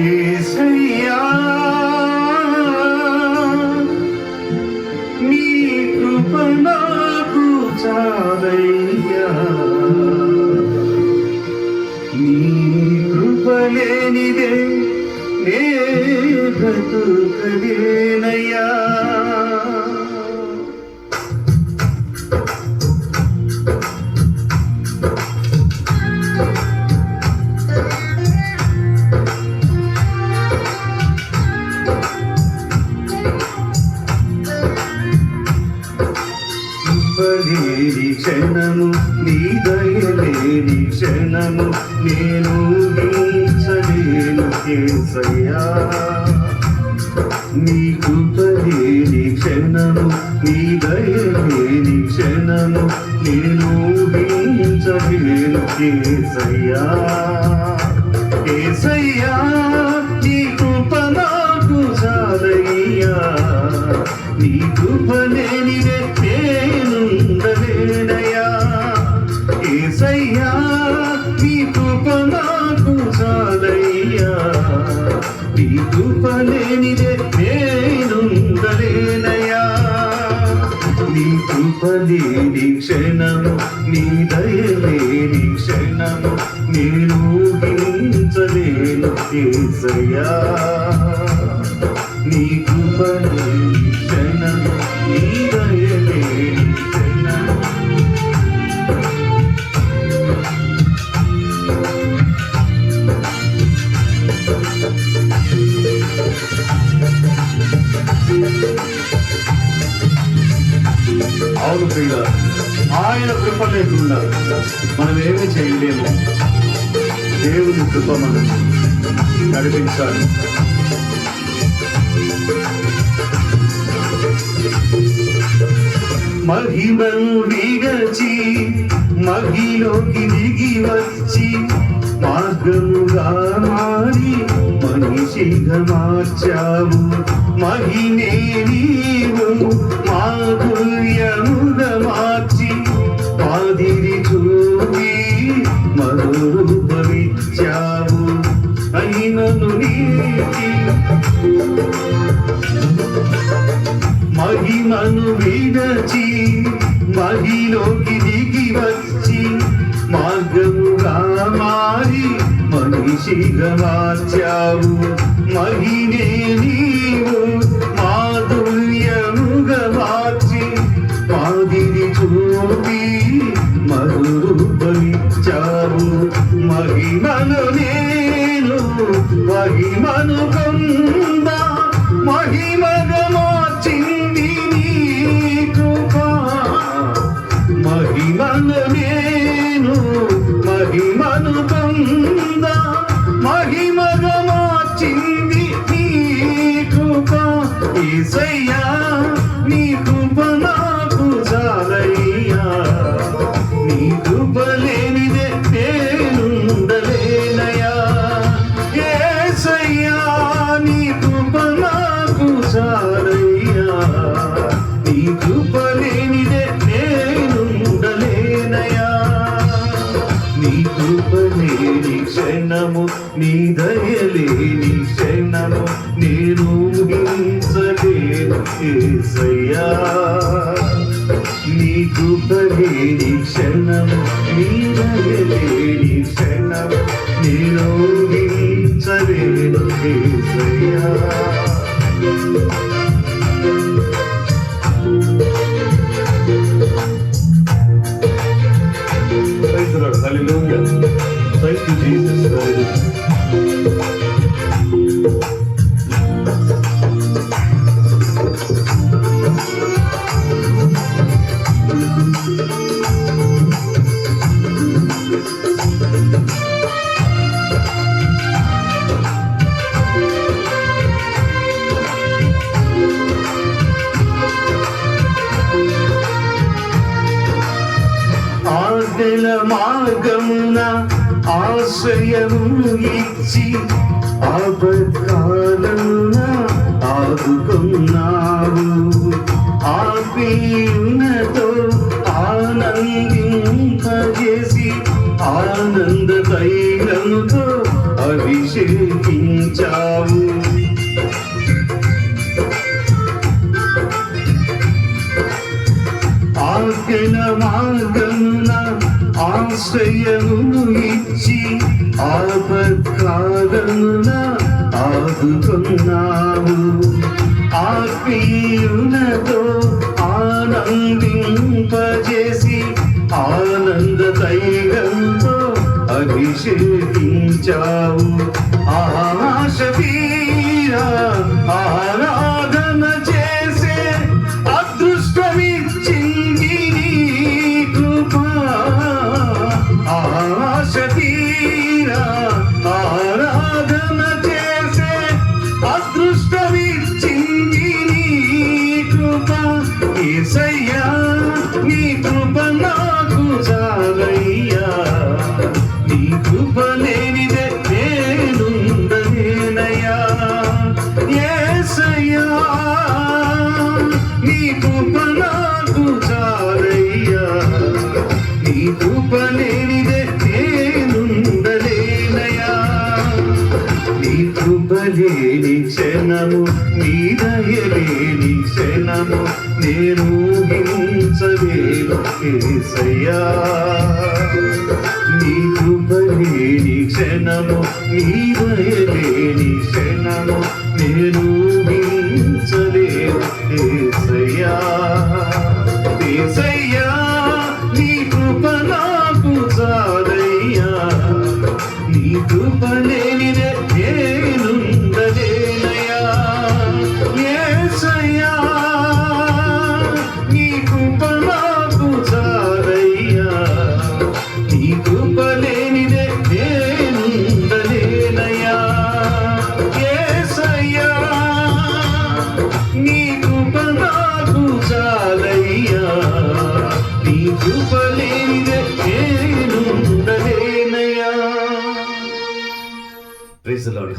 యేసయ్యా నీ కృప నాకు చాలయ్యా, నీ కృప లేనిదే నే బ్రతుకలేనయ్యా. లేని క్షణము నీ దయలేని క్షణము నేను ఊహించలేను యేసయ్యా, నీ కృప లేని క్షణము నీ దయలేని క్షణము నేను ఊహించలేను యేసయ్యా. యేసయ్యా నీ కృప నాకు చాలయ్యా, నీ కృప లేనిదే నేనుండలేనయ్యా. యేసయ్యా నీ కృప నాకు చాలయ్యా, నీ కృప లేనిదే నేనుండలేనయ్యా. నీ కృప లేని క్షణము నీ దయ లేని క్షణము నేను ఊహించలేను యేసయ్యా, నీ కృప లేని క్షణము నీ దయ లేని క్షణము. అవును ప్రియుల, ఆయన కృప లేకుండా మనం ఏమీ చేయలేము. దేవుని కృప మనం నడిపించాలి. మహిమను విడచి మహిలోకి దిగి వచ్చి మార్గముగా మారి మనిషిగా మార్చావు. మహినే నీవు మాధుర్యముగా మార్చి మాదిరి చూపి మరో రూపమిచ్చావు. అయినను నీతి మహిమను విడచి మహిలోకి దిగి వచ్చి మార్గముగా మారి మనిషిగా మార్చావు. మహినే నీవు మాధుర్యముగా మార్చి మాదిరి చూపి మరో రూపమిచ్చావు. మహిమను నేను మహిమను కొందా మహిమగా మార్చింది నీ కృప. మహిమను నేను మహిమను కొందా మహిమగా మార్చింది నీ కృప. యేసయ్యా నీ కృప నాకు చాలయ్యా, నీ కృప లేనిదే నేనుండలేనయ్యా. యేసయ్యా నీ కృప నాకు చాలయ్యా, నీ కృప లేనిదే నేనుండలేనయ్యా. నీ కృప లేని క్షణము నీ దయ లేని క్షణము నేను ఊహించలేను యేసయ్యా. నీ కృప లేని క్షణము నీ దయ లేని క్షణము నేను ఊహించలేను యేసయ్యా. Praise the Lord. Hallelujah. Thank you, Jesus. Adala మార్గమున ఆశ్రయము ఇచ్చి ఆపత్కాలమున ఆదుకున్నావు. ఆపీయునతో ఆనందింపజేసి ఆనంద తైలముతో అభిషేకించావు. ఆజ్ఞల మార్గమున ఆశ్రయమును ఇచ్చి ఆపత్కాలమున ఆదుకున్నావు. ఆత్మీయులతో ఆనందింపజేసి ఆనంద తైలంతో అభిషేకించావు. ఆశ తీరా ఆరాధన చేసే అదృష్టమిచ్చింది నీ కృప. ఆశ తీరా ఆరాధన చేసే అదృష్టమిచ్చింది నీ కృప. యేసయ్యా నీ కృప నాకు చాలయ్యా. నీ కృప లేనిదే నేనుండలేనయ్యా. యేసయ్యా నీ కృప నాకు చాలయ్యా. నీ కృప లేనిదే నేనుండలేనయ్యా. నీ కృప లేని క్షణము, నీ దయ లేని క్షణము నేను హింసలేను యేసయ్యా. నీ కృప లేని క్షణము, నీ దయ లేని క్షణము నేను హింసలేను యేసయ్యా. యేసయ్యా నీ కృప నాకు చాలయ్యా. నీ కృప లేనిదే నేనుండలేనయ్యా. యేసయ్యా నీ కృప నాకు చాలయ్యా. నీ కృప లేనిదే నేనుండలేనయ్యా. యేసయ్యా నీ కృప నాకు చాలయ్యా. నీ కృప లేనిదే నేనుండలేనయ్యా. Praise the lord.